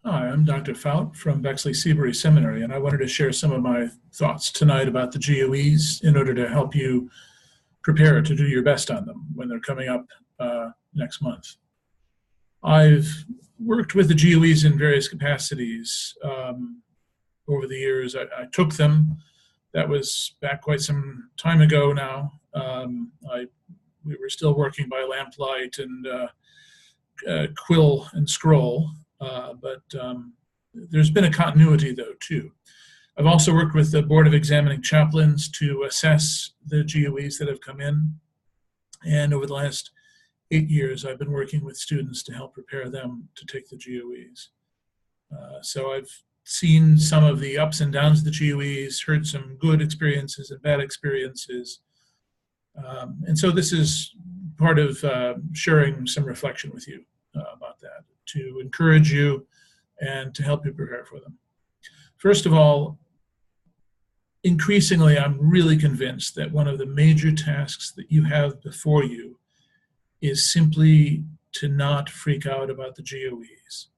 Hi, I'm Dr. Fout from Bexley Seabury Seminary, and I wanted to share some of my thoughts tonight about the GOEs in order to help you prepare to do your best on them when they're coming up next month. I've worked with the GOEs in various capacities over the years. I took them. That was back quite some time ago now. We were still working by lamplight and quill and scroll. But there's been a continuity, though, too. I've also worked with the Board of Examining Chaplains to assess the GOEs that have come in. And over the last 8 years, I've been working with students to help prepare them to take the GOEs. So I've seen some of the ups and downs of the GOEs, heard some good experiences and bad experiences. And so this is part of sharing some reflection with you about that, to encourage you and to help you prepare for them. First of all, increasingly, I'm really convinced that one of the major tasks that you have before you is simply to not freak out about the GOEs.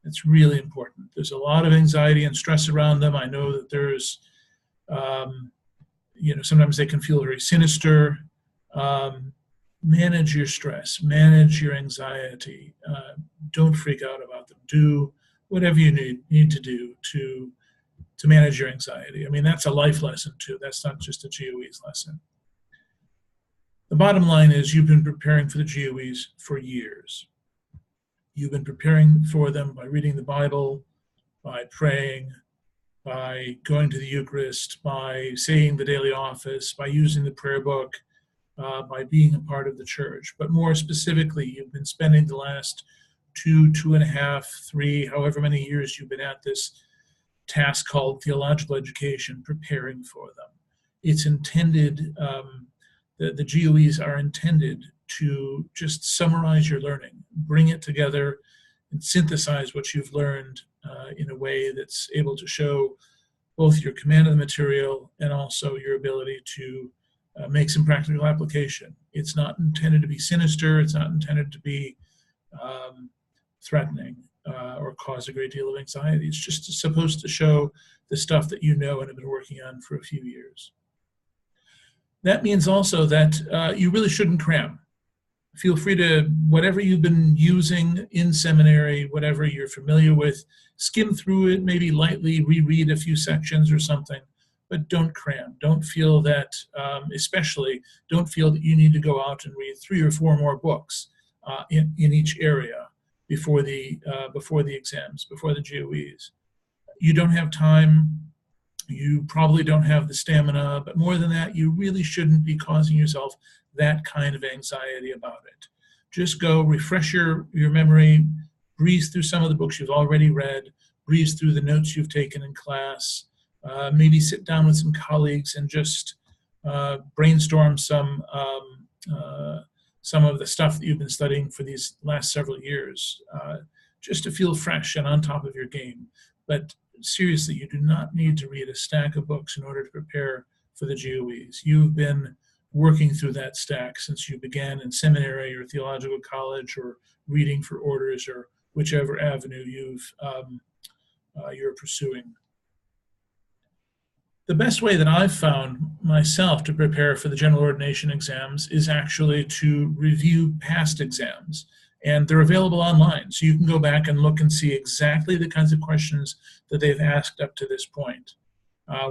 It's really important. There's a lot of anxiety and stress around them. I know that there's, sometimes they can feel very sinister. Manage your stress, manage your anxiety. Don't freak out about them. Do whatever you need to do to manage your anxiety. I mean, that's a life lesson too. That's not just a GOE's lesson. The bottom line is you've been preparing for the GOEs for years. You've been preparing for them by reading the Bible, by praying, by going to the Eucharist, by saying the daily office, by using the prayer book, by being a part of the church. But more specifically, you've been spending the last 2.5, 3, however many years you've been at this task called theological education, preparing for them. It's intended, the GOEs are intended to just summarize your learning, bring it together, and synthesize what you've learned in a way that's able to show both your command of the material and also your ability to make some practical application. It's not intended to be sinister. It's not intended to be threatening or cause a great deal of anxiety. It's just supposed to show the stuff that you know and have been working on for a few years. That means also that you really shouldn't cram. Feel free to, whatever you've been using in seminary, whatever you're familiar with, skim through it, maybe lightly reread a few sections or something. But don't cram. Don't feel that, especially, don't feel that you need to go out and read 3 or 4 more books in each area before the exams, before the GOEs. You don't have time. You probably don't have the stamina. But more than that, you really shouldn't be causing yourself that kind of anxiety about it. Just go, refresh your memory, breeze through some of the books you've already read, breeze through the notes you've taken in class. Maybe sit down with some colleagues and just brainstorm some of the stuff that you've been studying for these last several years, just to feel fresh and on top of your game. But seriously, you do not need to read a stack of books in order to prepare for the GOEs. You've been working through that stack since you began in seminary or theological college or reading for orders or whichever avenue you're pursuing. The best way that I've found myself to prepare for the general ordination exams is actually to review past exams. And they're available online, so you can go back and look and see exactly the kinds of questions that they've asked up to this point.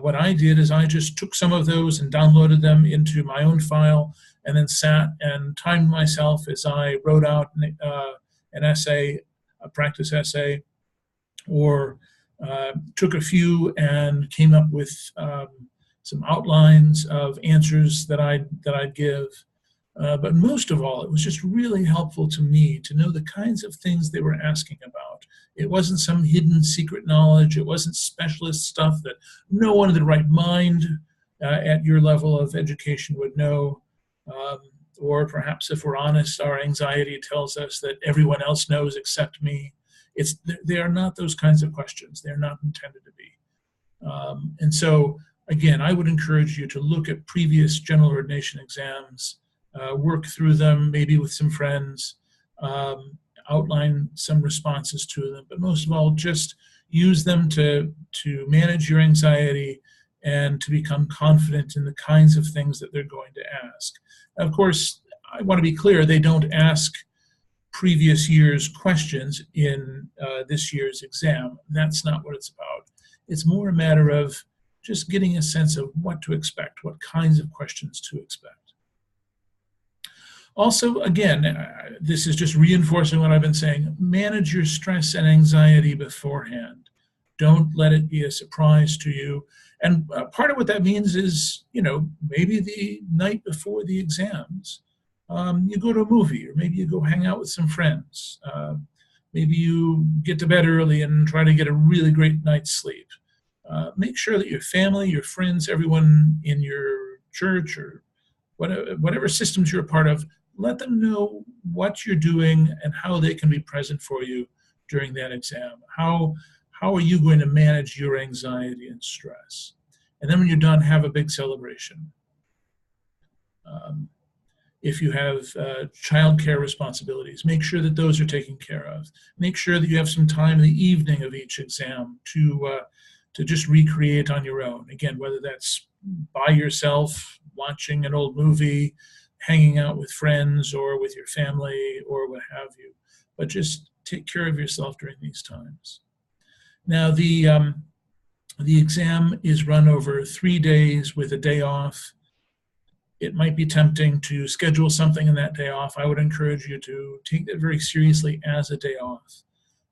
What I did is I just took some of those and downloaded them into my own file and then sat and timed myself as I wrote out an essay, a practice essay, or took a few and came up with some outlines of answers that I'd give. But most of all, it was just really helpful to me to know the kinds of things they were asking about. It wasn't some hidden secret knowledge. It wasn't specialist stuff that no one in the right mind at your level of education would know. Or perhaps, if we're honest, our anxiety tells us that everyone else knows except me. They are not those kinds of questions. They're not intended to be. And so, again, I would encourage you to look at previous general ordination exams, work through them, maybe with some friends. outline some responses to them, but most of all, just use them to manage your anxiety and to become confident in the kinds of things that they're going to ask. Of course, I want to be clear, they don't ask previous year's questions in this year's exam. That's not what it's about. It's more a matter of just getting a sense of what to expect, what kinds of questions to expect. Also, again, this is just reinforcing what I've been saying. Manage your stress and anxiety beforehand. Don't let it be a surprise to you. And part of what that means is, maybe the night before the exams, you go to a movie, or maybe you go hang out with some friends. Maybe you get to bed early and try to get a really great night's sleep. Make sure that your family, your friends, everyone in your church or whatever systems you're a part of, let them know what you're doing and how they can be present for you during that exam. How are you going to manage your anxiety and stress? And then when you're done, have a big celebration. If you have childcare responsibilities, make sure that those are taken care of. Make sure that you have some time in the evening of each exam to just recreate on your own. Again, whether that's by yourself, watching an old movie, hanging out with friends or with your family or what have you. But just take care of yourself during these times. Now, the exam is run over 3 days with a day off. It might be tempting to schedule something in that day off. I would encourage you to take that very seriously as a day off.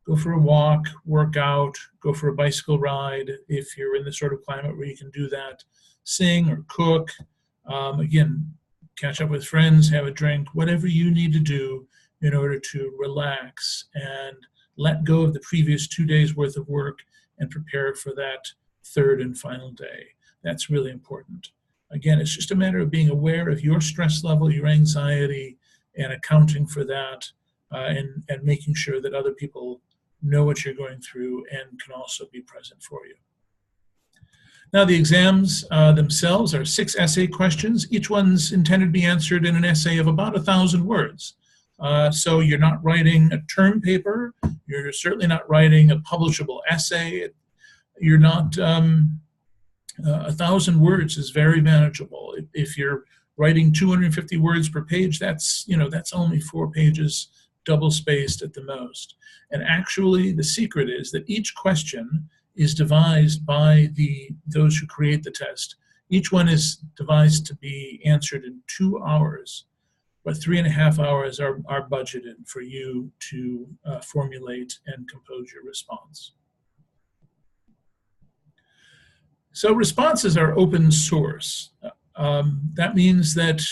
Go for a walk, work out, go for a bicycle ride if you're in the sort of climate where you can do that. Sing or cook. Again, catch up with friends, have a drink, whatever you need to do in order to relax and let go of the previous 2 days worth of work and prepare for that third and final day. That's really important. Again, it's just a matter of being aware of your stress level, your anxiety, and accounting for that, and making sure that other people know what you're going through and can also be present for you. Now, the exams themselves are 6 essay questions. Each one's intended to be answered in an essay of about 1,000 words. So you're not writing a term paper. You're certainly not writing a publishable essay. You're not, 1,000 words is very manageable. If you're writing 250 words per page, that's only 4 pages, double spaced at the most. And actually, the secret is that each question is devised by those who create the test. Each one is devised to be answered in 2 hours, but 3.5 hours are budgeted for you to formulate and compose your response. So responses are open source. That means that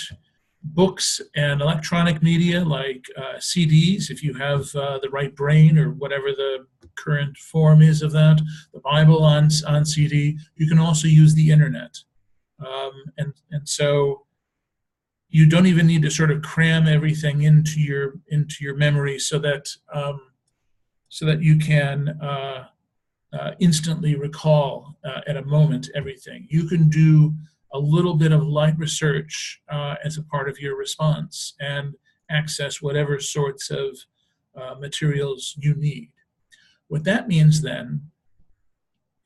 books and electronic media like CDs, if you have the right brain or whatever the current form is of that, the Bible on CD, you can also use the internet. And so you don't even need to sort of cram everything into your memory so that you can instantly recall at a moment everything. You can do a little bit of light research as a part of your response and access whatever sorts of materials you need. What that means then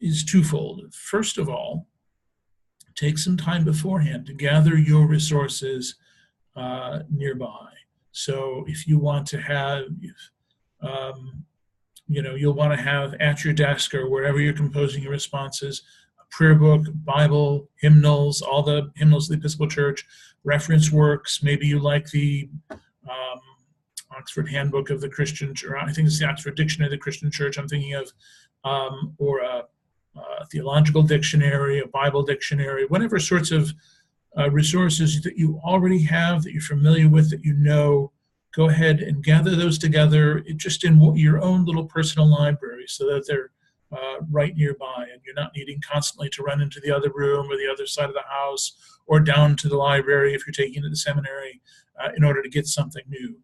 is twofold. First of all, take some time beforehand to gather your resources nearby. So if you want to have, you'll want to have at your desk or wherever you're composing your responses, a prayer book, Bible, hymnals, all the hymnals of the Episcopal Church, reference works. Maybe you like the Oxford Handbook of the Christian Church, or I think it's the Oxford Dictionary of the Christian Church I'm thinking of, or a theological dictionary, a Bible dictionary, whatever sorts of resources that you already have, that you're familiar with, that you know. Go ahead and gather those together just in your own little personal library so that they're right nearby and you're not needing constantly to run into the other room or the other side of the house or down to the library if you're taking it to the seminary in order to get something new.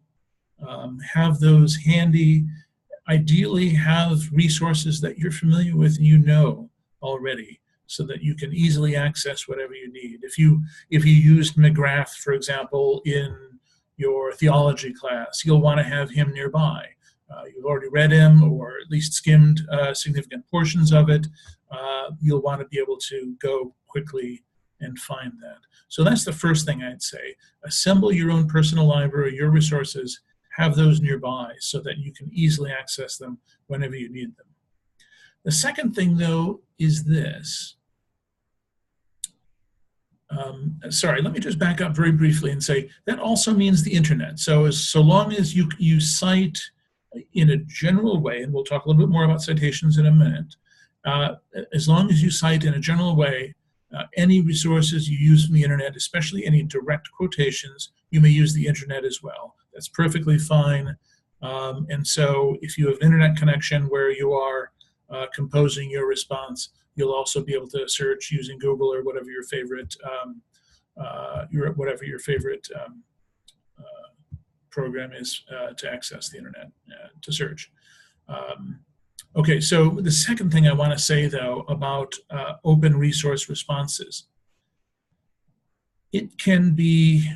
Have those handy. Ideally, have resources that you're familiar with and you know already so that you can easily access whatever you need. If you used McGrath, for example, in your theology class, you'll want to have him nearby. you've already read him or at least skimmed significant portions of it, you'll want to be able to go quickly and find that. So that's the first thing I'd say. Assemble your own personal library, your resources, have those nearby so that you can easily access them whenever you need them. The second thing, though, is this. Sorry, let me just back up very briefly and say that also means the internet. So long as you cite in a general way, and we'll talk a little bit more about citations in a minute, as long as you cite in a general way any resources you use from the internet, especially any direct quotations, you may use the internet as well. That's perfectly fine. And so if you have an internet connection where you are composing your response, you'll also be able to search using Google or whatever your favorite program is to access the internet to search. Okay, so the second thing I want to say, though, about open resource responses, it can be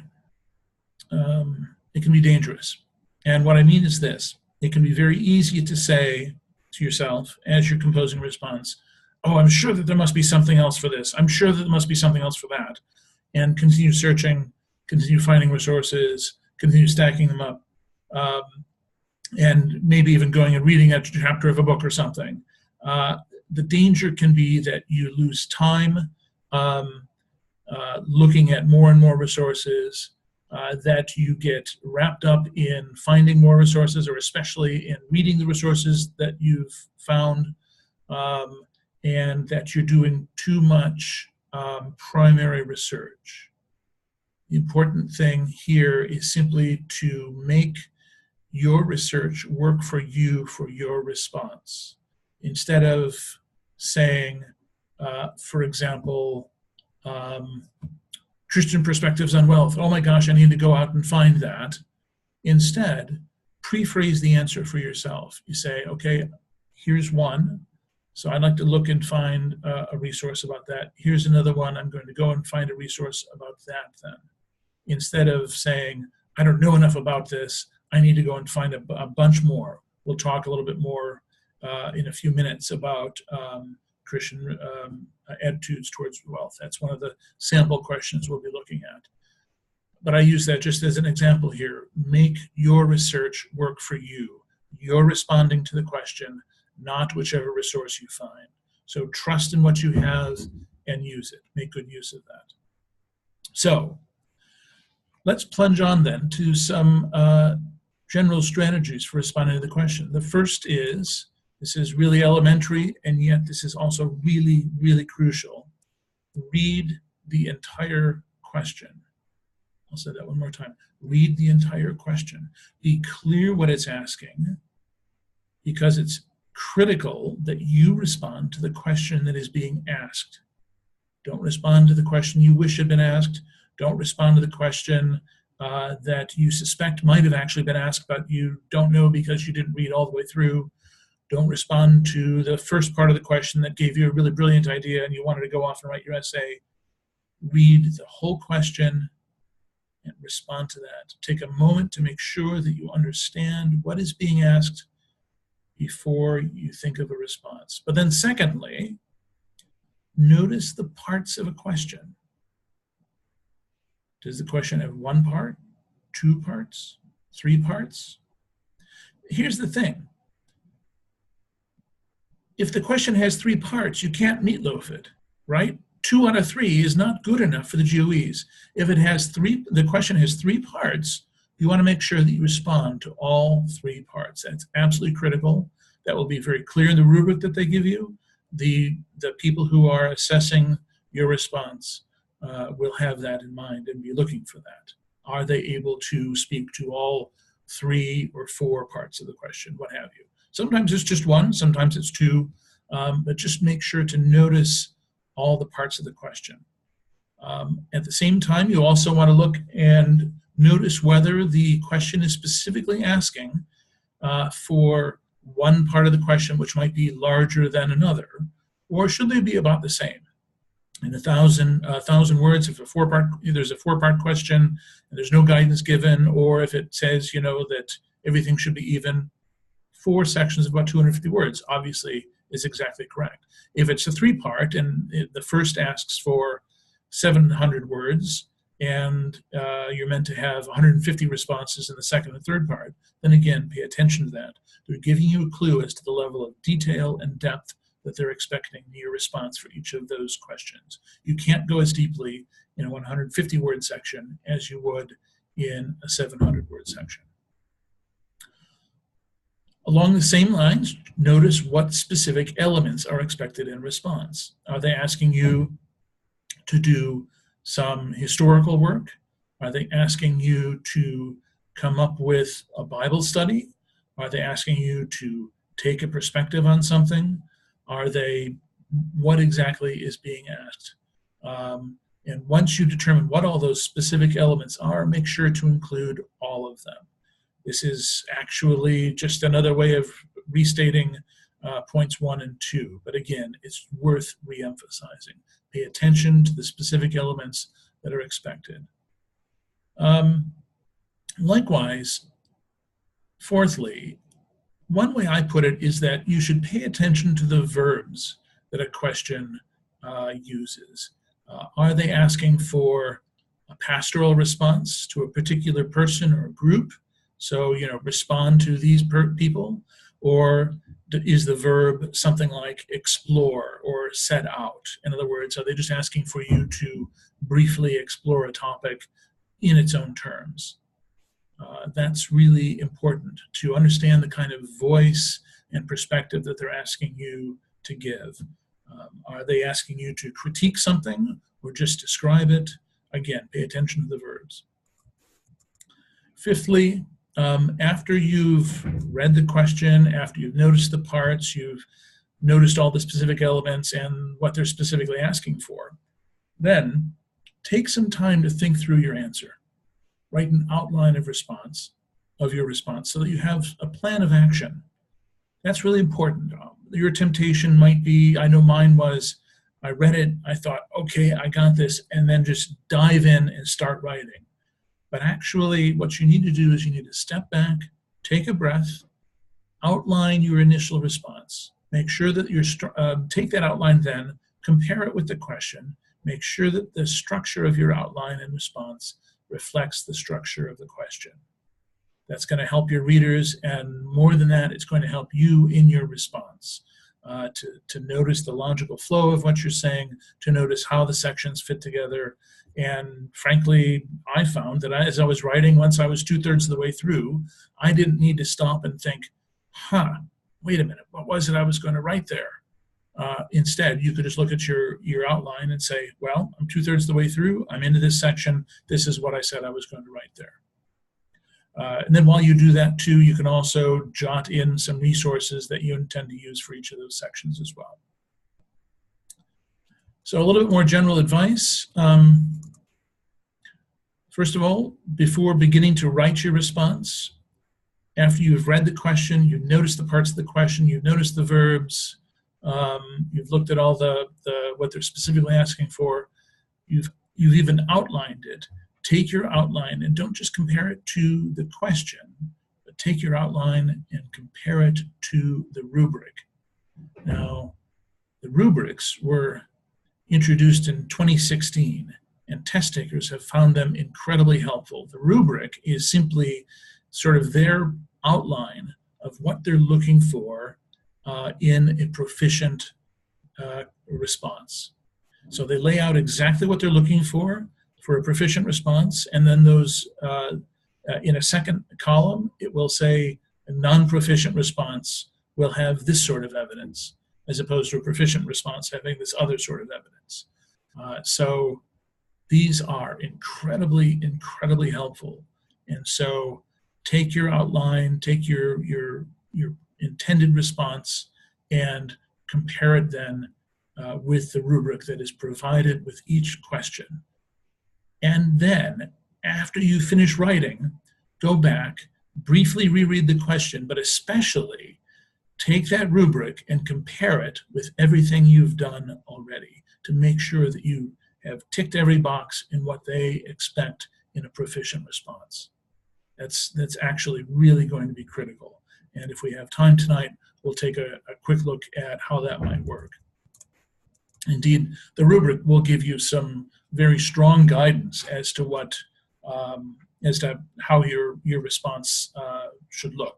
dangerous. And what I mean is this: it can be very easy to say to yourself as you're composing a response, oh, I'm sure that there must be something else for this. I'm sure that there must be something else for that. And continue searching, continue finding resources, continue stacking them up, and maybe even going and reading a chapter of a book or something. The danger can be that you lose time looking at more and more resources, that you get wrapped up in finding more resources, or especially in reading the resources that you've found, and that you're doing too much primary research. The important thing here is simply to make your research work for you for your response. Instead of saying, for example, Christian perspectives on wealth, oh my gosh, I need to go out and find that. Instead, pre-phrase the answer for yourself. You say, okay, here's one. So I'd like to look and find a resource about that. Here's another one. I'm going to go and find a resource about that then. Instead of saying, I don't know enough about this, I need to go and find a bunch more. We'll talk a little bit more in a few minutes about Christian attitudes towards wealth. That's one of the sample questions we'll be looking at. But I use that just as an example here. Make your research work for you. You're responding to the question, not whichever resource you find. So trust in what you have and use it. Make good use of that. So let's plunge on then to some general strategies for responding to the question. The first is, this is really elementary, and yet this is also really, really crucial. Read the entire question. I'll say that one more time. Read the entire question. Be clear what it's asking, because it's critical that you respond to the question that is being asked. Don't respond to the question you wish had been asked. Don't respond to the question that you suspect might have actually been asked, but you don't know because you didn't read all the way through. Don't respond to the first part of the question that gave you a really brilliant idea and you wanted to go off and write your essay. Read the whole question and respond to that. Take a moment to make sure that you understand what is being asked before you think of a response. But then secondly, notice the parts of a question. Does the question have one part, two parts, three parts? Here's the thing. If the question has three parts, you can't meatloaf it, right? 2 out of 3 is not good enough for the GOEs. If it has the question has 3 parts, you want to make sure that you respond to all 3 parts. That's absolutely critical. That will be very clear in the rubric that they give you. The people who are assessing your response will have that in mind and be looking for that. Are they able to speak to all 3 or 4 parts of the question, what have you? Sometimes it's just 1, sometimes it's 2, but just make sure to notice all the parts of the question. At the same time, you also want to look and notice whether the question is specifically asking for one part of the question which might be larger than another, or should they be about the same? In 1,000 words, if there's a 4-part question and there's no guidance given, or if it says, that everything should be even, 4 sections of about 250 words, obviously is exactly correct. If it's a 3-part and the first asks for 700 words and you're meant to have 150 responses in the second and third part, then again, pay attention to that. They're giving you a clue as to the level of detail and depth that they're expecting in your response for each of those questions. You can't go as deeply in a 150-word section as you would in a 700-word section. Along the same lines, notice what specific elements are expected in response. Are they asking you to do some historical work? Are they asking you to come up with a Bible study? Are they asking you to take a perspective on something? What exactly is being asked? And once you determine what all those specific elements are, make sure to include all of them. This is actually just another way of restating points 1 and 2. But again, it's worth re-emphasizing. Pay attention to the specific elements that are expected. Likewise, fourthly, one way I put it is that you should pay attention to the verbs that a question uses. Are they asking for a pastoral response to a particular person or group? So, respond to these people? Or is the verb something like explore or set out? In other words, are they just asking for you to briefly explore a topic in its own terms? That's really important to understand the kind of voice and perspective that they're asking you to give. Are they asking you to critique something or just describe it? Again, pay attention to the verbs. Fifthly, after you've read the question, after you've noticed the parts, you've noticed all the specific elements and what they're specifically asking for, then take some time to think through your answer. Write an outline of your response so that you have a plan of action. That's really important. Your temptation might be, I know mine was, I read it, I thought, okay, I got this, and then just dive in and start writing. But actually, what you need to do is you need to step back, take a breath, outline your initial response. Make sure that take that outline then, compare it with the question, make sure that the structure of your outline and response reflects the structure of the question. That's going to help your readers, and more than that, it's going to help you in your response to notice the logical flow of what you're saying, to notice how the sections fit together. And frankly, I found that as I was writing, once I was 2/3 of the way through, I didn't need to stop and think, wait a minute, what was it I was going to write there? Instead, you could just look at your outline and say, well, I'm 2/3 of the way through, I'm into this section, this is what I said I was going to write there. And then while you do that too, you can also jot in some resources that you intend to use for each of those sections as well. So a little bit more general advice. First of all, before beginning to write your response, after you've read the question, you've noticed the parts of the question, you've noticed the verbs, you've looked at all what they're specifically asking for, you've even outlined it. Take your outline and don't just compare it to the question, but take your outline and compare it to the rubric. Now, the rubrics were introduced in 2016, and test takers have found them incredibly helpful. The rubric is simply sort of their outline of what they're looking for in a proficient response. So they lay out exactly what they're looking for a proficient response, and then those, in a second column, it will say a non-proficient response will have this sort of evidence, as opposed to a proficient response having this other sort of evidence. So these are incredibly, incredibly helpful. And so take your outline, take your intended response, and compare it then with the rubric that is provided with each question. And then, after you finish writing, go back, briefly reread the question, but especially take that rubric and compare it with everything you've done already to make sure that you have ticked every box in what they expect in a proficient response. That's actually really going to be critical. And if we have time tonight, we'll take a quick look at how that might work. Indeed, the rubric will give you some very strong guidance as to what, as to how your response should look.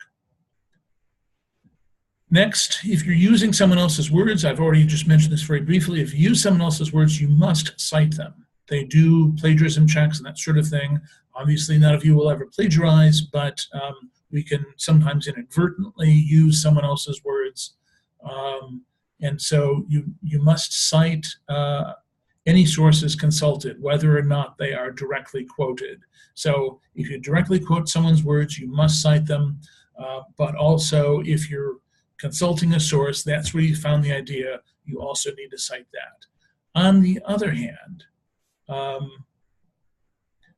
Next, if you're using someone else's words, I've already just mentioned this very briefly, if you use someone else's words, you must cite them. They do plagiarism checks and that sort of thing. Obviously, none of you will ever plagiarize, but we can sometimes inadvertently use someone else's words. And so you must cite any sources consulted, whether or not they are directly quoted. So if you directly quote someone's words, you must cite them, but also if you're consulting a source, that's where you found the idea, you also need to cite that. On the other hand,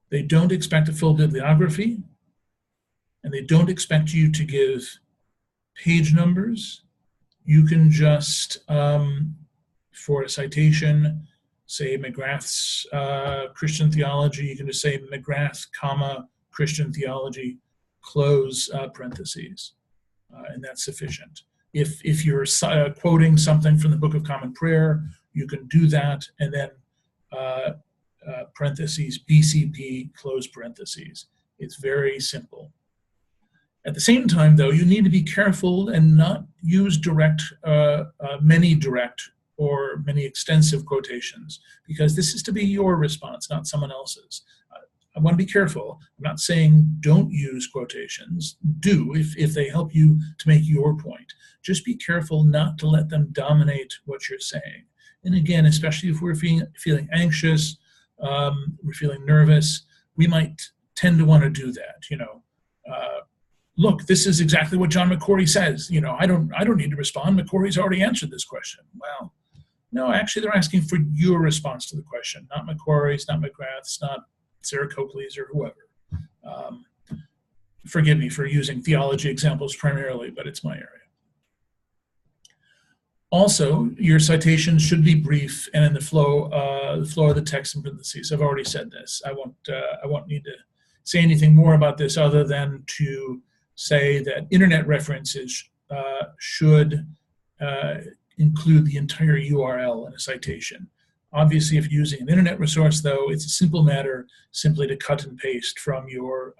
they don't expect a full bibliography, and they don't expect you to give page numbers. You can just, for a citation, say McGrath's Christian theology, you can just say McGrath, comma, Christian theology, close parentheses, and that's sufficient. If you're quoting something from the Book of Common Prayer, you can do that, and then parentheses, BCP, close parentheses. It's very simple. At the same time, though, you need to be careful and not use many direct or many extensive quotations, because this is to be your response, not someone else's. I want to be careful. I'm not saying don't use quotations. Do, if they help you to make your point. Just be careful not to let them dominate what you're saying. And again, especially if we're feeling anxious, we're feeling nervous, we might tend to want to do that. Look, this is exactly what John McCrory says. I don't need to respond. McCrory's already answered this question. Well, no, actually, they're asking for your response to the question, not McCrory's, not McGrath's, not Sarah Coakley's, or whoever. Forgive me for using theology examples primarily, but it's my area. Also, your citations should be brief and in the flow of the text in parentheses. I've already said this. I won't need to say anything more about this other than to say that internet references should include the entire URL in a citation. Obviously, if you're using an internet resource, though, it's a simple matter simply to cut and paste from your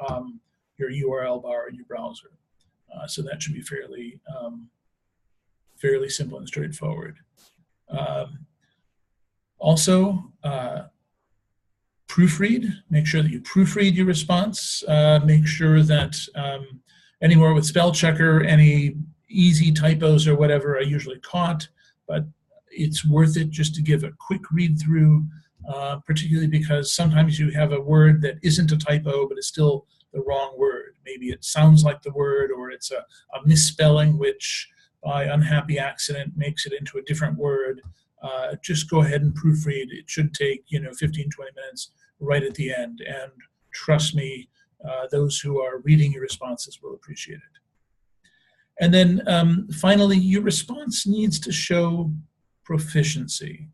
URL bar in your browser. So that should be fairly simple and straightforward. Also, proofread. Make sure that you proofread your response. Make sure that anywhere with spell checker, any easy typos or whatever are usually caught, but it's worth it just to give a quick read through, particularly because sometimes you have a word that isn't a typo, but it's still the wrong word. Maybe it sounds like the word, or it's a misspelling, which by unhappy accident makes it into a different word. Just go ahead and proofread. It should take 15, 20 minutes right at the end, and trust me, those who are reading your responses will appreciate it. And then finally, your response needs to show proficiency.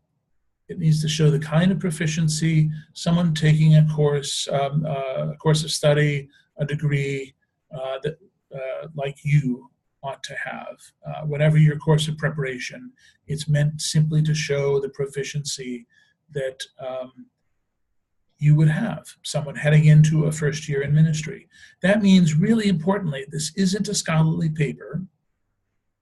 It needs to show the kind of proficiency someone taking a course of study, a degree that like you ought to have. Whatever your course of preparation, it's meant simply to show the proficiency that you would have, someone heading into a first year in ministry. That means, really importantly, this isn't a scholarly paper.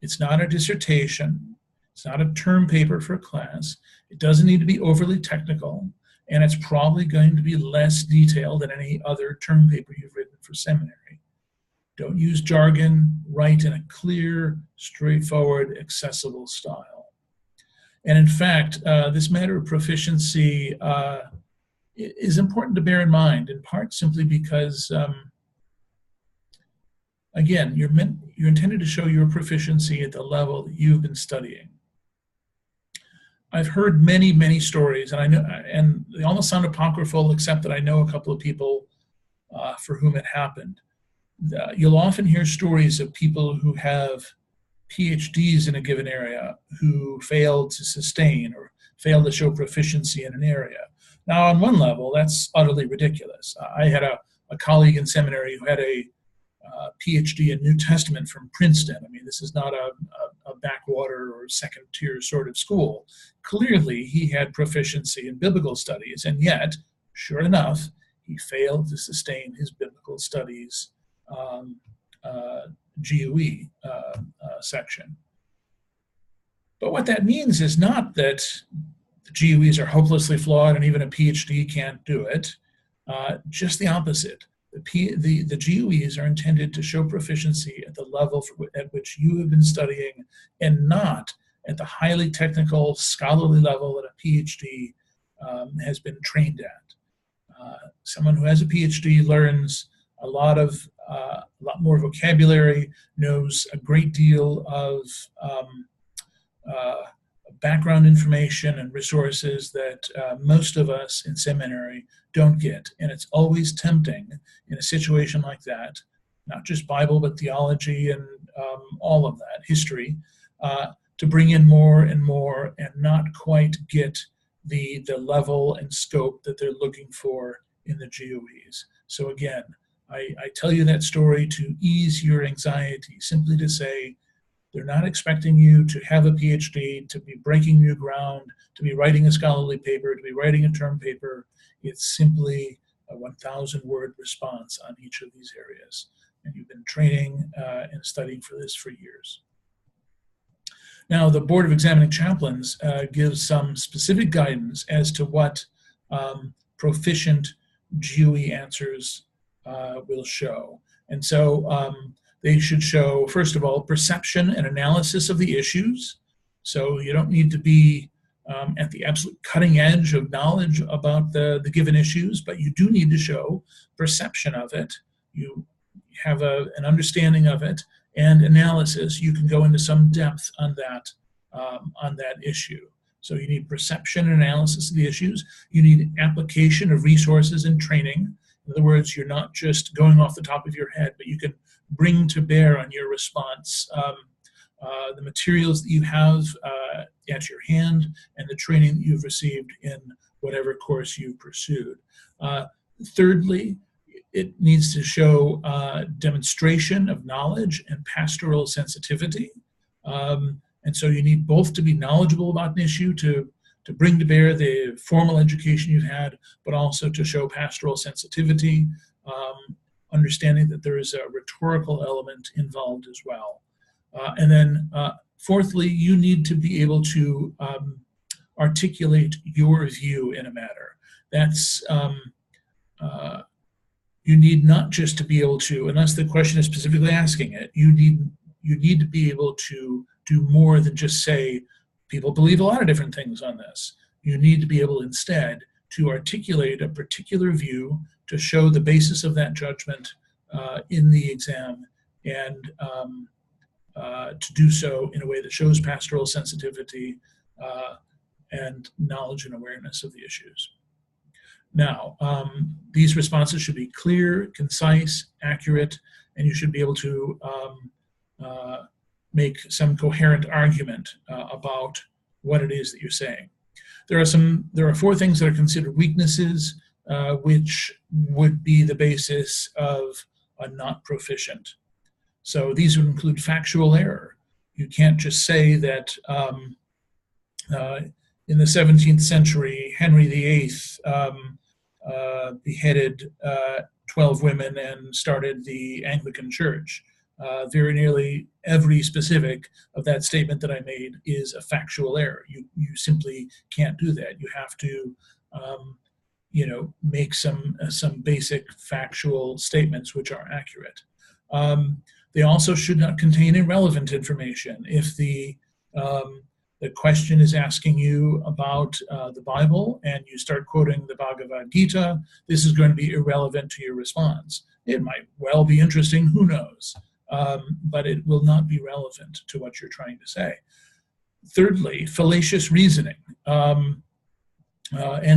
It's not a dissertation. It's not a term paper for a class. It doesn't need to be overly technical, and it's probably going to be less detailed than any other term paper you've written for seminary. Don't use jargon. Write in a clear, straightforward, accessible style. And in fact, this matter of proficiency is important to bear in mind, in part simply because, again, you're intended to show your proficiency at the level that you've been studying. I've heard many, many stories, and I know, and they almost sound apocryphal, except that I know a couple of people for whom it happened. You'll often hear stories of people who have PhDs in a given area who failed to sustain or failed to show proficiency in an area. Now, on one level, that's utterly ridiculous. I had a colleague in seminary who had a PhD in New Testament from Princeton. I mean, this is not a backwater or second tier sort of school. Clearly, he had proficiency in biblical studies, and yet, sure enough, he failed to sustain his biblical studies GEO section. But what that means is not that the GEOs are hopelessly flawed and even a PhD can't do it. Just the opposite. The GEOs are intended to show proficiency at the level at which you have been studying, and not at the highly technical, scholarly level that a PhD has been trained at. Someone who has a PhD learns a lot more vocabulary, knows a great deal of background information and resources that most of us in seminary don't get. And it's always tempting in a situation like that, not just Bible, but theology and all of that, history, to bring in more and more and not quite get the level and scope that they're looking for in the GEOs. So again, I tell you that story to ease your anxiety, simply to say, they're not expecting you to have a PhD, to be breaking new ground, to be writing a scholarly paper, to be writing a term paper. It's simply a 1,000-word response on each of these areas. And you've been training and studying for this for years. Now, the Board of Examining Chaplains gives some specific guidance as to what proficient GEO answers will show. And so they should show, first of all, perception and analysis of the issues. So you don't need to be at the absolute cutting edge of knowledge about the given issues, but you do need to show perception of it. You have an understanding of it, and analysis. You can go into some depth on that issue. So you need perception and analysis of the issues. You need application of resources and training. In other words, you're not just going off the top of your head, but you can bring to bear on your response the materials that you have at your hand and the training that you've received in whatever course you've pursued. Thirdly, it needs to show demonstration of knowledge and pastoral sensitivity. And so you need both to be knowledgeable about an issue, to bring to bear the formal education you've had, but also to show pastoral sensitivity, understanding that there is a rhetorical element involved as well. And then fourthly, you need to be able to articulate your view in a matter. That's, you need not just to be able to, unless the question is specifically asking it, you need to be able to do more than just say, people believe a lot of different things on this. You need to be able instead to articulate a particular view, to show the basis of that judgment in the exam, and to do so in a way that shows pastoral sensitivity and knowledge and awareness of the issues. Now, these responses should be clear, concise, accurate, and you should be able to make some coherent argument about what it is that you're saying. There are four things that are considered weaknesses, which would be the basis of a not proficient. So these would include factual error. You can't just say that in the 17th century, Henry VIII beheaded 12 women and started the Anglican Church. Very nearly every specific of that statement that I made is a factual error. You simply can't do that. You have to, make some basic factual statements which are accurate. They also should not contain irrelevant information. If the question is asking you about the Bible and you start quoting the Bhagavad Gita, this is going to be irrelevant to your response. It might well be interesting, who knows? But it will not be relevant to what you're trying to say. Thirdly, fallacious reasoning. And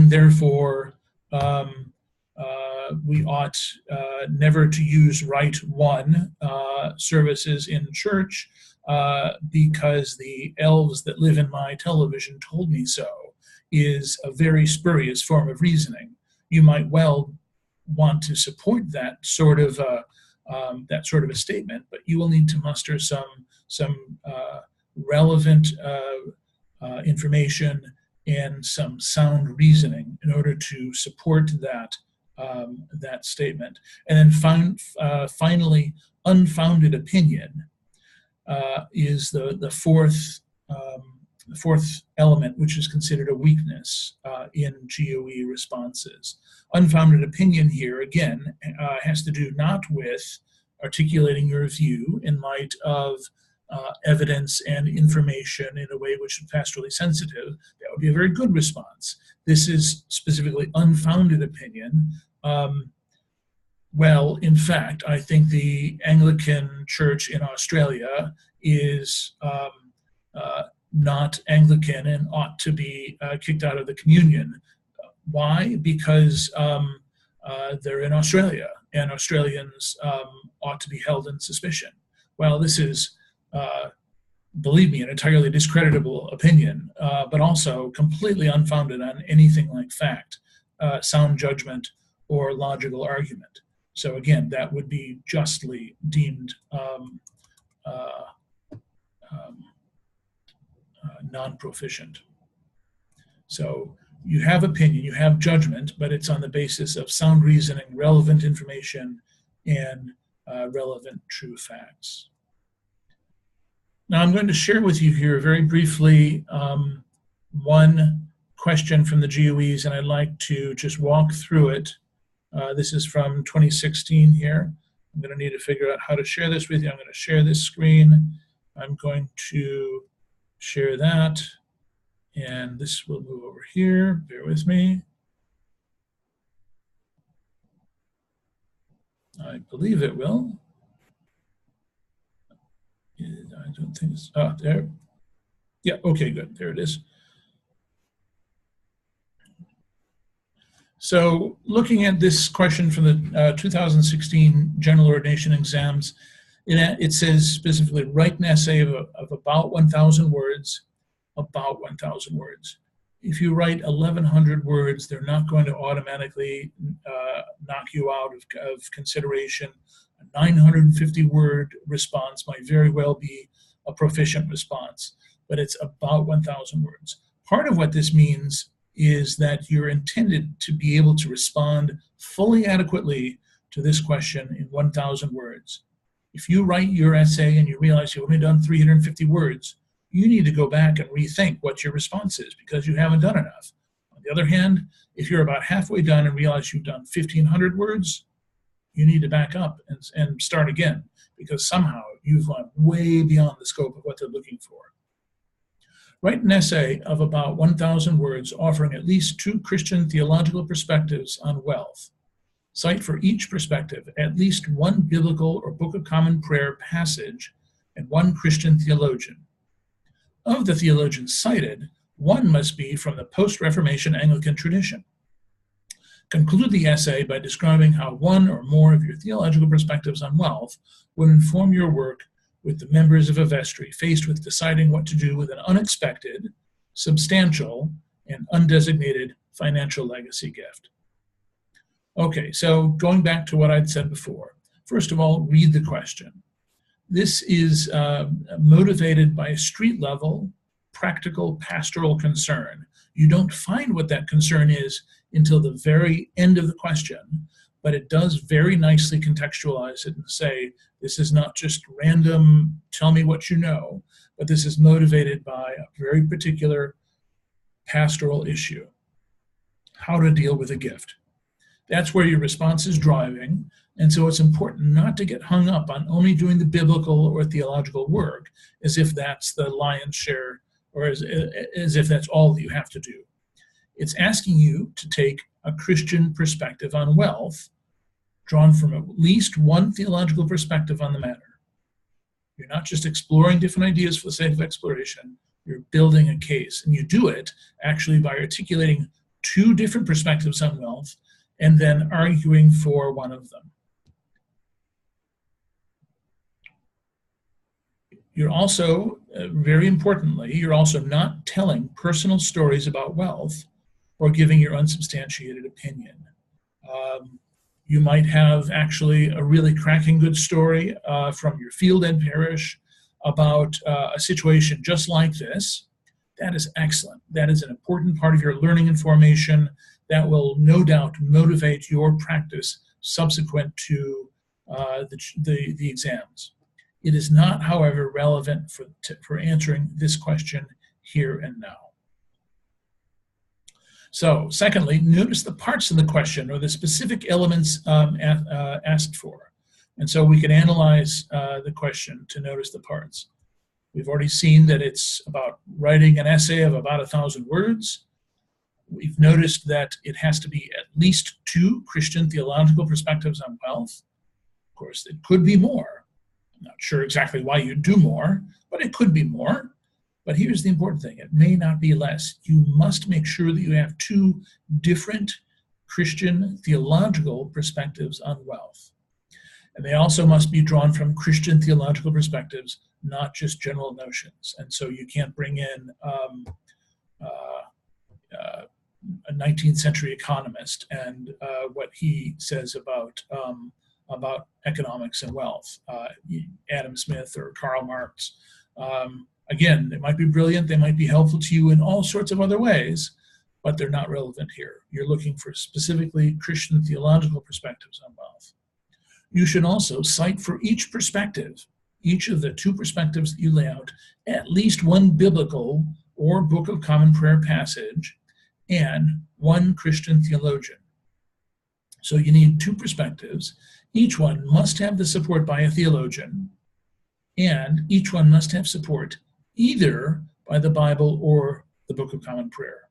therefore, we ought never to use Rite One services in church because the elves that live in my television told me so is a very spurious form of reasoning. You might well want to support that sort of that sort of a statement, but you will need to muster some relevant information and some sound reasoning in order to support that statement. And then finally, unfounded opinion is the fourth element, which is considered a weakness in GOE responses. Unfounded opinion here, again, has to do not with articulating your view in light of evidence and information in a way which is pastorally sensitive. That would be a very good response. This is specifically unfounded opinion. Well, in fact, I think the Anglican Church in Australia is not Anglican and ought to be kicked out of the communion. Why? Because they're in Australia, and Australians ought to be held in suspicion. Well, this is, believe me, an entirely discreditable opinion, but also completely unfounded on anything like fact, sound judgment, or logical argument. So again, that would be justly deemed non-proficient. So you have opinion, you have judgment, but it's on the basis of sound reasoning, relevant information, and relevant true facts. Now I'm going to share with you here very briefly one question from the GOEs, and I'd like to just walk through it. This is from 2016 here. I'm going to need to figure out how to share this with you. I'm going to share this screen. I'm going to share that, and this will move over here. Bear with me. I believe it will. I don't think it's, there. Yeah, okay, good, there it is. So looking at this question from the 2016 General Ordination exams, it says specifically, write an essay of about 1,000 words, about 1,000 words. If you write 1,100 words, they're not going to automatically knock you out of consideration. A 950-word response might very well be a proficient response, but it's about 1,000 words. Part of what this means is that you're intended to be able to respond fully adequately to this question in 1,000 words. If you write your essay and you realize you've only done 350 words, you need to go back and rethink what your response is because you haven't done enough. On the other hand, if you're about halfway done and realize you've done 1,500 words, you need to back up and start again because somehow you've gone way beyond the scope of what they're looking for. Write an essay of about 1,000 words offering at least 2 Christian theological perspectives on wealth. Cite for each perspective at least 1 biblical or Book of Common Prayer passage and 1 Christian theologian. Of the theologians cited, 1 must be from the post-Reformation Anglican tradition. Conclude the essay by describing how 1 or more of your theological perspectives on wealth would inform your work with the members of a vestry faced with deciding what to do with an unexpected, substantial, and undesignated financial legacy gift. Okay, so going back to what I'd said before, first of all, read the question. This is motivated by a street-level, practical, pastoral concern. You don't find what that concern is until the very end of the question, but it does very nicely contextualize it and say, this is not just random, tell me what you know, but this is motivated by a very particular pastoral issue, how to deal with a gift. That's where your response is driving, and so it's important not to get hung up on only doing the biblical or theological work as if that's the lion's share or as if that's all that you have to do. It's asking you to take a Christian perspective on wealth, drawn from at least 1 theological perspective on the matter. You're not just exploring different ideas for the sake of exploration, you're building a case. And you do it actually by articulating 2 different perspectives on wealth and then arguing for one of them. You're also, very importantly, you're also not telling personal stories about wealth or giving your unsubstantiated opinion. You might have actually a really cracking good story from your field ed parish about a situation just like this. That is excellent. That is an important part of your learning and formation that will no doubt motivate your practice subsequent to the exams. It is not, however, relevant for answering this question here and now. So, secondly, notice the parts of the question or the specific elements asked for. And so we can analyze the question to notice the parts. We've already seen that it's about writing an essay of about 1,000 words. We've noticed that it has to be at least 2 Christian theological perspectives on wealth. Of course, it could be more. I'm not sure exactly why you do more, but it could be more. But here's the important thing. It may not be less. You must make sure that you have 2 different Christian theological perspectives on wealth. And they also must be drawn from Christian theological perspectives, not just general notions. And so you can't bring in a 19th century economist and what he says about economics and wealth, Adam Smith or Karl Marx. Again, they might be brilliant, they might be helpful to you in all sorts of other ways, but they're not relevant here. You're looking for specifically Christian theological perspectives on wealth. You should also cite for each perspective, each of the 2 perspectives that you lay out, at least 1 biblical or Book of Common Prayer passage and 1 Christian theologian. So you need 2 perspectives. Each one must have the support by a theologian, and each one must have support either by the Bible or the Book of Common Prayer.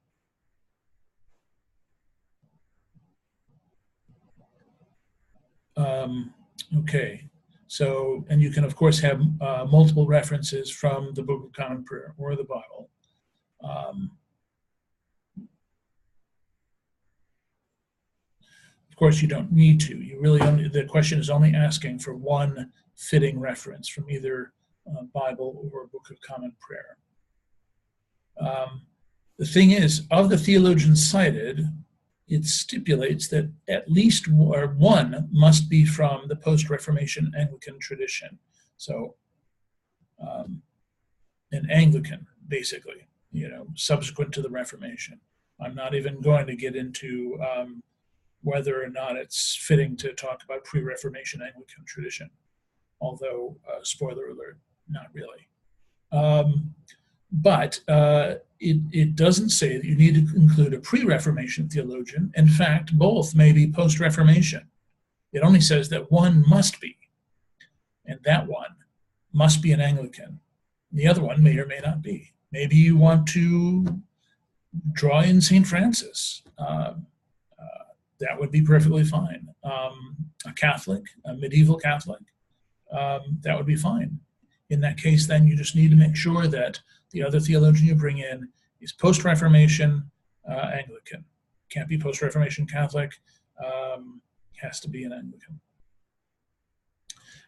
Okay, so, and you can of course have multiple references from the Book of Common Prayer or the Bible. Of course, you don't need to. You really only, the question is only asking for 1 fitting reference from either Bible or Book of Common Prayer. The thing is, of the theologians cited, it stipulates that at least 1 must be from the post-Reformation Anglican tradition. So an Anglican, basically, subsequent to the Reformation. I'm not even going to get into whether or not it's fitting to talk about pre-Reformation Anglican tradition, although, spoiler alert, not really. But it doesn't say that you need to include a pre-Reformation theologian. In fact, both may be post-Reformation. It only says that 1 must be, and that 1 must be an Anglican. The other one may or may not be. Maybe you want to draw in St. Francis. That would be perfectly fine. A Catholic, a medieval Catholic, that would be fine. In that case, then you just need to make sure that the other theologian you bring in is post-Reformation Anglican. Can't be post-Reformation Catholic, has to be an Anglican.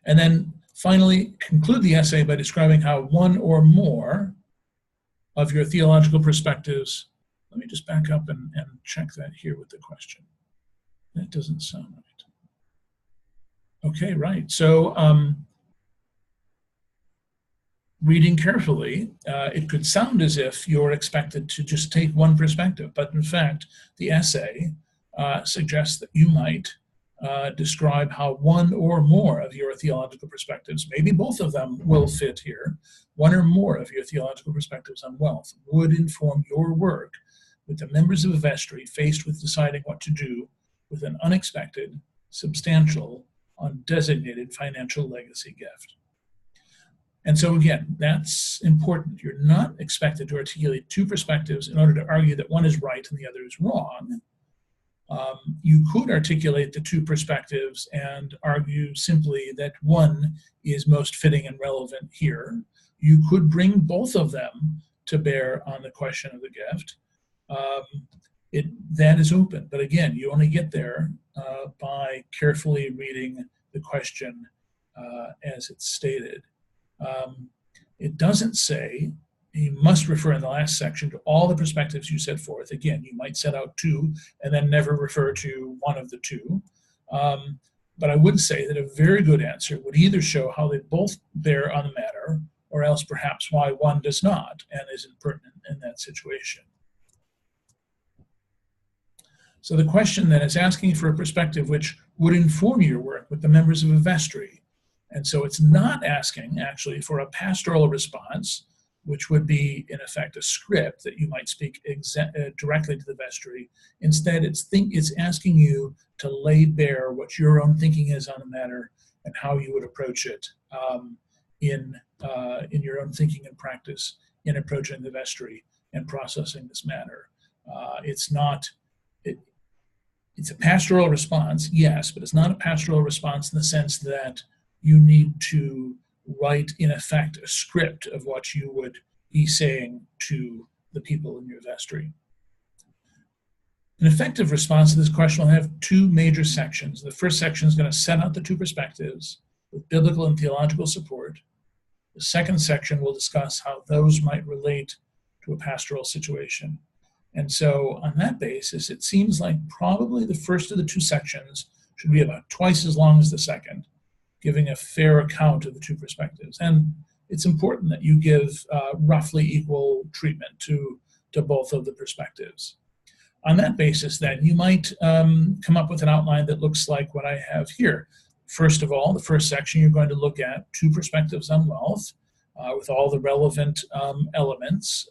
And then finally, conclude the essay by describing how 1 or more of your theological perspectives, let me just back up and check that here with the question. That doesn't sound right. Okay, right. So reading carefully, it could sound as if you're expected to just take 1 perspective, but in fact, the essay suggests that you might describe how 1 or more of your theological perspectives, maybe both of them will fit here, 1 or more of your theological perspectives on wealth would inform your work with the members of a vestry faced with deciding what to do with an unexpected, substantial, undesignated financial legacy gift. And so again, that's important. You're not expected to articulate 2 perspectives in order to argue that one is right and the other is wrong. You could articulate the 2 perspectives and argue simply that one is most fitting and relevant here. You could bring both of them to bear on the question of the gift. That is open, but again, you only get there by carefully reading the question as it's stated. It doesn't say you must refer in the last section to all the perspectives you set forth. Again, you might set out 2 and then never refer to one of the 2. But I would say that a very good answer would either show how they both bear on the matter, or else perhaps why one does not and isn't pertinent in that situation. So the question then is asking for a perspective which would inform your work with the members of a vestry. And so it's not asking actually for a pastoral response, which would be in effect a script that you might speak directly to the vestry. Instead, it's asking you to lay bare what your own thinking is on the matter and how you would approach it in your own thinking and practice in approaching the vestry and processing this matter. It's a pastoral response, yes, but it's not a pastoral response in the sense that you need to write, in effect, a script of what you would be saying to the people in your vestry. An effective response to this question will have two major sections. The first section is going to set out the two perspectives with biblical and theological support. The second section will discuss how those might relate to a pastoral situation. And so on that basis, it seems like probably the first of the two sections should be about twice as long as the second, giving a fair account of the two perspectives. And it's important that you give roughly equal treatment to both of the perspectives. On that basis, then, you might come up with an outline that looks like what I have here. First of all, the first section, you're going to look at two perspectives on wealth with all the relevant elements,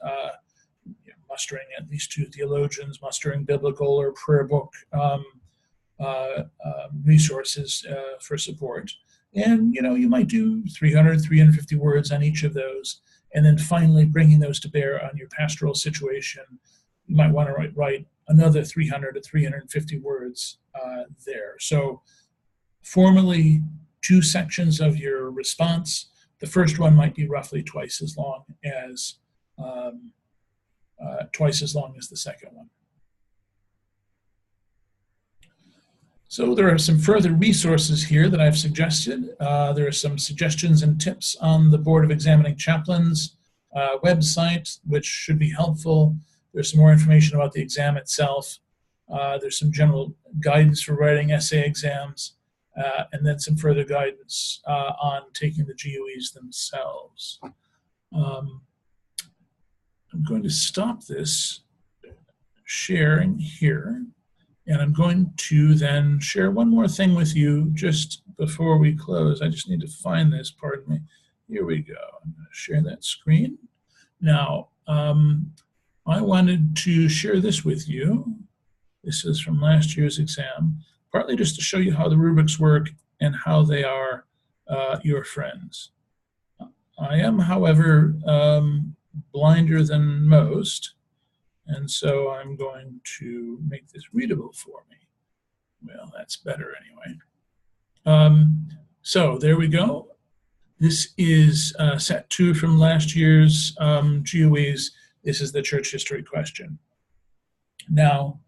mustering at least two theologians, mustering biblical or prayer book resources for support. And, you might do 300, 350 words on each of those. And then finally bringing those to bear on your pastoral situation. You might want to write another 300 to 350 words there. So formally, two sections of your response. The first one might be roughly twice as long as the second one. So there are some further resources here that I've suggested. There are some suggestions and tips on the Board of Examining Chaplains website, which should be helpful. There's some more information about the exam itself. There's some general guidance for writing essay exams, and then some further guidance on taking the GEOs themselves. I'm going to stop this sharing here, and I'm going to then share one more thing with you just before we close. I just need to find this, pardon me. Here we go. I'm going to share that screen. Now, I wanted to share this with you. This is from last year's exam, partly just to show you how the rubrics work and how they are your friends. I am, however, blinder than most, and so I'm going to make this readable for me. Well, that's better anyway. So there we go. This is set 2 from last year's GEOs. This is the church history question. Now,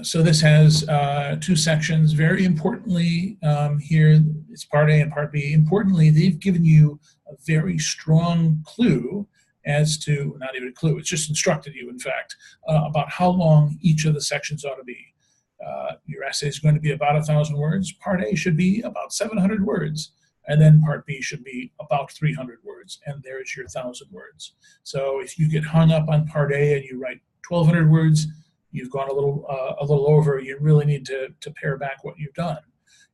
so this has two sections. Very importantly, here it's part A and part B. Importantly, they've given you a very strong clue as to, not even a clue, it's just instructed you, in fact, about how long each of the sections ought to be. Your essay is going to be about 1,000 words. Part A should be about 700 words. And then part B should be about 300 words. And there's your 1,000 words. So if you get hung up on part A and you write 1,200 words, you've gone a little over. You really need to pare back what you've done.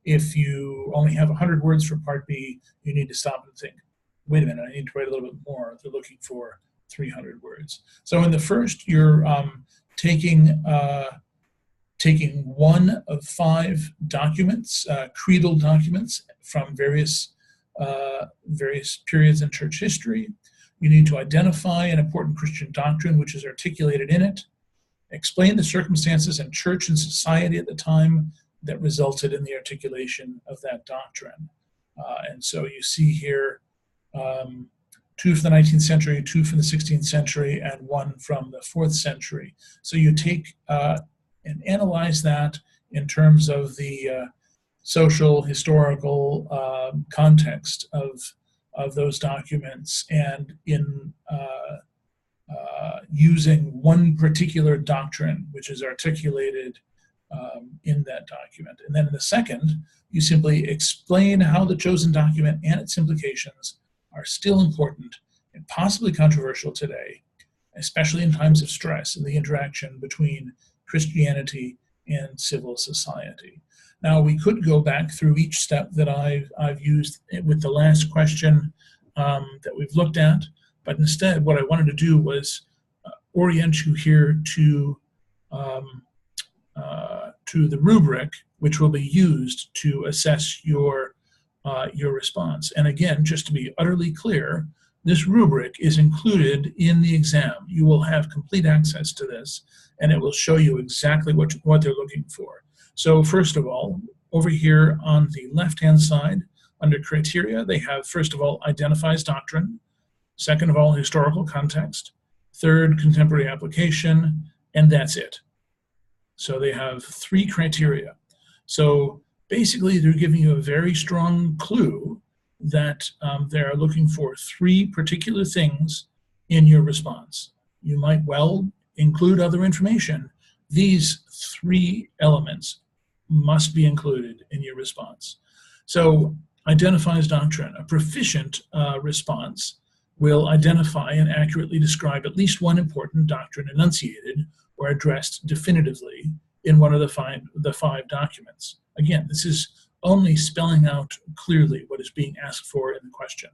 If you only have 100 words for part B, you need to stop and think, wait a minute, I need to write a little bit more. They're looking for 300 words. So in the first, you're taking one of 5 documents, creedal documents from various periods in church history. You need to identify an important Christian doctrine which is articulated in it, explain the circumstances in church and society at the time that resulted in the articulation of that doctrine. And so you see here 2 from the 19th century, 2 from the 16th century, and 1 from the 4th century. So you take and analyze that in terms of the social, historical context of those documents, and in using one particular doctrine which is articulated in that document. And then in the second, you simply explain how the chosen document and its implications are still important and possibly controversial today, especially in times of stress in the interaction between Christianity and civil society. Now, we could go back through each step that I've used with the last question that we've looked at, but instead what I wanted to do was orient you here to the rubric which will be used to assess your response. And again, just to be utterly clear, this rubric is included in the exam. You will have complete access to this, and it will show you exactly what they're looking for. So first of all, over here on the left-hand side, under criteria, they have, first of all, identifies doctrine, second of all, historical context, third, contemporary application, and that's it. So they have 3 criteria. So basically, they're giving you a very strong clue that they're looking for 3 particular things in your response. You might well include other information. These 3 elements must be included in your response. So identifies doctrine. A proficient response will identify and accurately describe at least one important doctrine enunciated or addressed definitively in one of the five documents. Again, this is only spelling out clearly what is being asked for in the question.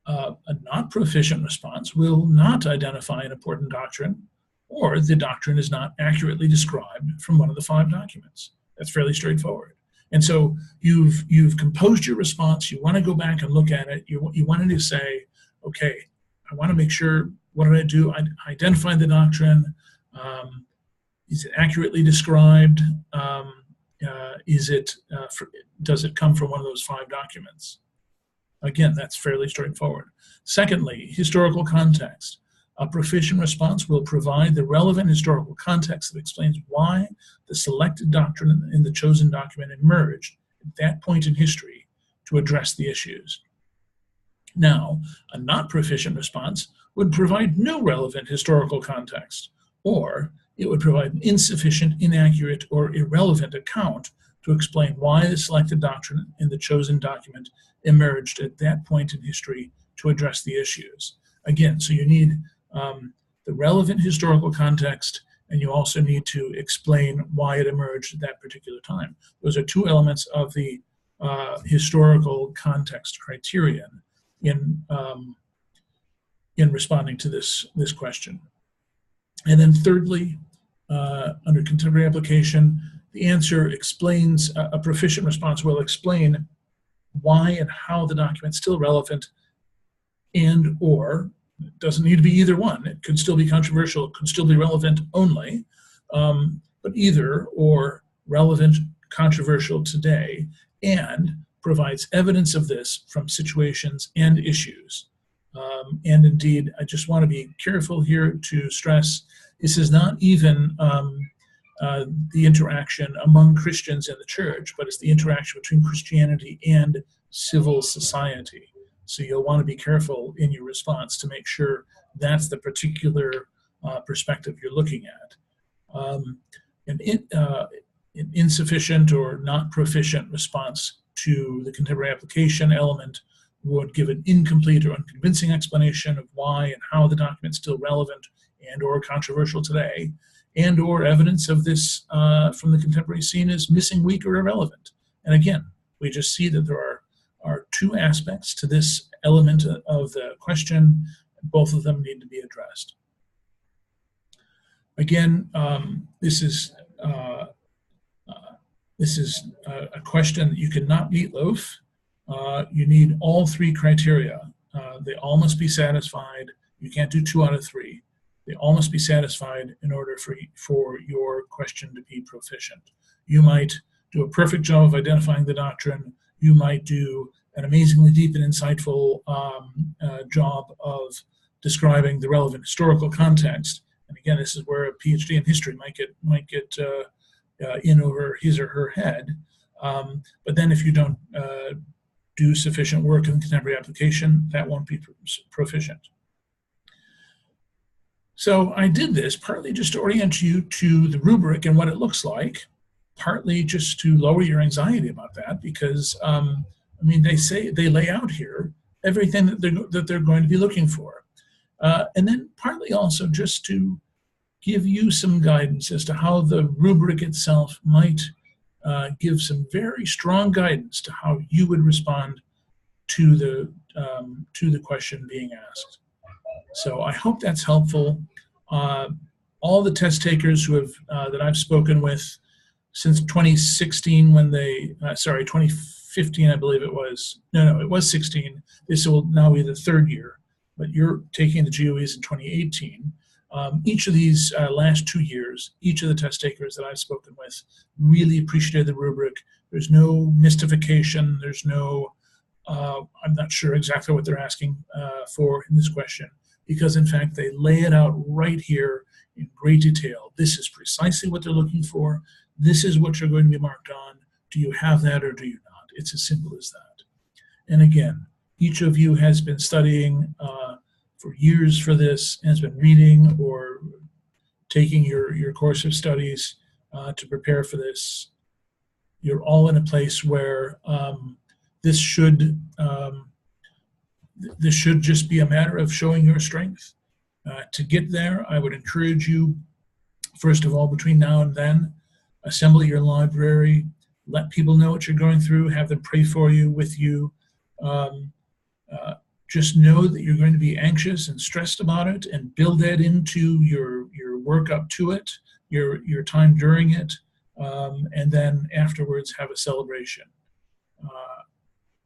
A not proficient response will not identify an important doctrine, or the doctrine is not accurately described from one of the 5 documents. That's fairly straightforward. And so you've composed your response. You want to go back and look at it. You wanted to say, okay, I want to make sure, what do I do? I identify the doctrine. Is it accurately described? Does it come from one of those 5 documents? Again, that's fairly straightforward. Secondly, historical context. A proficient response will provide the relevant historical context that explains why the selected doctrine in the chosen document emerged at that point in history to address the issues. Now, a not proficient response would provide no relevant historical context, or it would provide an insufficient, inaccurate, or irrelevant account to explain why the selected doctrine in the chosen document emerged at that point in history to address the issues. Again, so you need the relevant historical context, and you also need to explain why it emerged at that particular time. Those are 2 elements of the historical context criterion in responding to this question. And then thirdly, under contemporary application, the answer explains, a proficient response will explain why and how the document is still relevant, and or it doesn't need to be either one. It could still be controversial, it could still be relevant only, but either or relevant, controversial today, and provides evidence of this from situations and issues. And indeed, I just want to be careful here to stress, this is not even the interaction among Christians in the church, but it's the interaction between Christianity and civil society. So you'll want to be careful in your response to make sure that's the particular perspective you're looking at. An insufficient or not proficient response to the contemporary application element would give an incomplete or unconvincing explanation of why and how the document is still relevant and or controversial today, and or evidence of this from the contemporary scene is missing, weak, or irrelevant. And again, we just see that there are 2 aspects to this element of the question. Both of them need to be addressed. Again, this is a question that you cannot meatloaf. You need all 3 criteria. They all must be satisfied. You can't do 2 out of 3. They all must be satisfied in order for your question to be proficient. You might do a perfect job of identifying the doctrine. You might do an amazingly deep and insightful job of describing the relevant historical context. And again, this is where a PhD in history might get in over his or her head. But then if you don't do sufficient work in contemporary application, that won't be proficient. So I did this partly just to orient you to the rubric and what it looks like, partly just to lower your anxiety about that, because I mean, they lay out here everything that they're going to be looking for, and then partly also just to give you some guidance as to how the rubric itself might give some very strong guidance to how you would respond to the question being asked. So I hope that's helpful. All the test takers who have that I've spoken with since 2016, when they 2015, I believe it was. No, it was 16. This will now be the third year, but you're taking the GOEs in 2018. Each of these last 2 years, each of the test takers that I've spoken with really appreciated the rubric. There's no mystification. There's no, I'm not sure exactly what they're asking for in this question, because in fact they lay it out right here in great detail. This is precisely what they're looking for. This is what you're going to be marked on. Do you have that or do you not? It's as simple as that. And again, each of you has been studying for years for this, has been reading or taking your course of studies to prepare for this. You're all in a place where this should just be a matter of showing your strength. To get there, I would encourage you, first of all, between now and then, assemble your library, let people know what you're going through, have them pray for you, with you. Just know that you're going to be anxious and stressed about it, and build that into your work up to it, your time during it, and then afterwards have a celebration.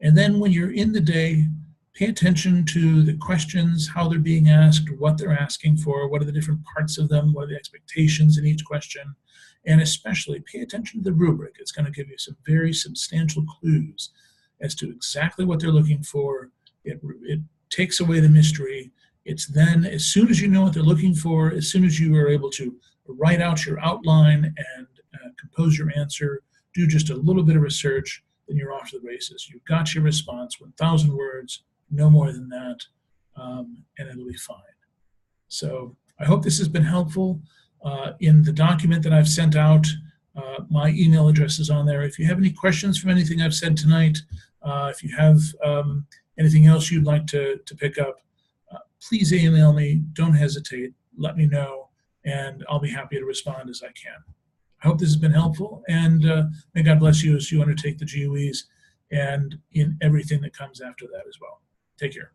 And then when you're in the day, pay attention to the questions, how they're being asked, what they're asking for, what are the different parts of them, what are the expectations in each question, and especially pay attention to the rubric. It's going to give you some very substantial clues as to exactly what they're looking for. It takes away the mystery. It's then, as soon as you know what they're looking for, as soon as you are able to write out your outline and compose your answer, do just a little bit of research, then you're off to the races. You've got your response, 1,000 words, no more than that, and it'll be fine. So I hope this has been helpful. In the document that I've sent out, my email address is on there. If you have any questions from anything I've said tonight, if you have anything else you'd like to pick up, please email me. Don't hesitate. Let me know, and I'll be happy to respond as I can. I hope this has been helpful, and may God bless you as you undertake the GOEs and in everything that comes after that as well. Take care.